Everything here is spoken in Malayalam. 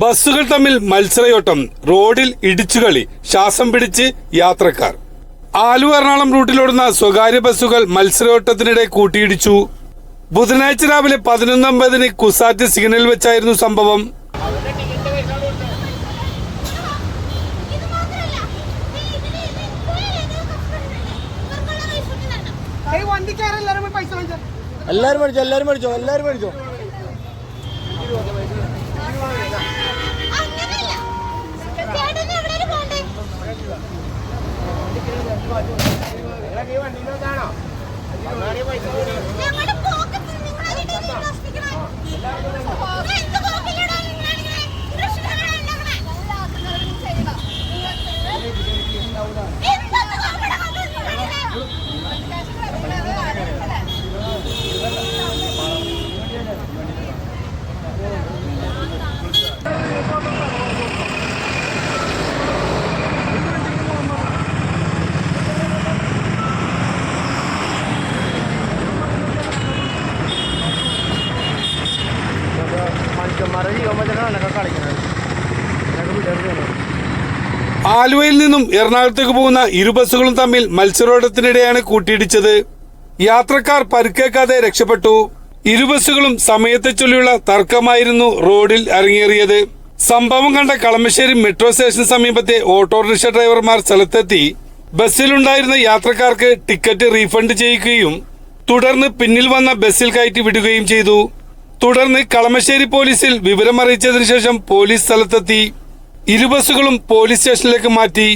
ബസ്സുകൾ തമ്മിൽ മത്സരയോട്ടം, റോഡിൽ ഇടിച്ചുകളി, ശ്വാസം പിടിച്ച് യാത്രക്കാർ. ആലുവ എറണാകുളം റൂട്ടിലോടുന്ന സ്വകാര്യ ബസ്സുകൾ മത്സരയോട്ടത്തിനിടെ കൂട്ടിയിടിച്ചു. ബുധനാഴ്ച രാവിലെ 11:50 കുസാറ്റ് സിഗ്നൽ വെച്ചായിരുന്നു സംഭവം. എല്ലാരും മേടിച്ചോ. ആലുവയിൽ നിന്നും എറണാകുളത്തേക്ക് പോകുന്ന ഇരു ബസ്സുകളും തമ്മിൽ മത്സരോട്ടത്തിനിടെയാണ് കൂട്ടിയിടിച്ചത്. യാത്രക്കാർ പരിക്കേക്കാതെ രക്ഷപ്പെട്ടു. ഇരു ബസ്സുകളും സമയത്തെ ചൊല്ലിയുള്ള തർക്കമായിരുന്നു റോഡിൽ അരങ്ങേറിയത്. സംഭവം കണ്ട കളമശ്ശേരി മെട്രോ സ്റ്റേഷന് സമീപത്തെ ഓട്ടോറിക്ഷ ഡ്രൈവർമാർ സ്ഥലത്തെത്തി ബസ്സിലുണ്ടായിരുന്ന യാത്രക്കാർക്ക് ടിക്കറ്റ് റീഫണ്ട് ചെയ്യിക്കുകയും തുടർന്ന് പിന്നിൽ വന്ന ബസ്സിൽ കയറ്റി വിടുകയും ചെയ്തു. തുടർന്ന് കളമശ്ശേരി പോലീസിൽ വിവരമറിയിച്ചതിനു ശേഷം പോലീസ് സ്ഥലത്തെത്തി. ഇരു ബസ്സുകളും പോലീസ് സ്റ്റേഷനിലേക്ക് മാറ്റി.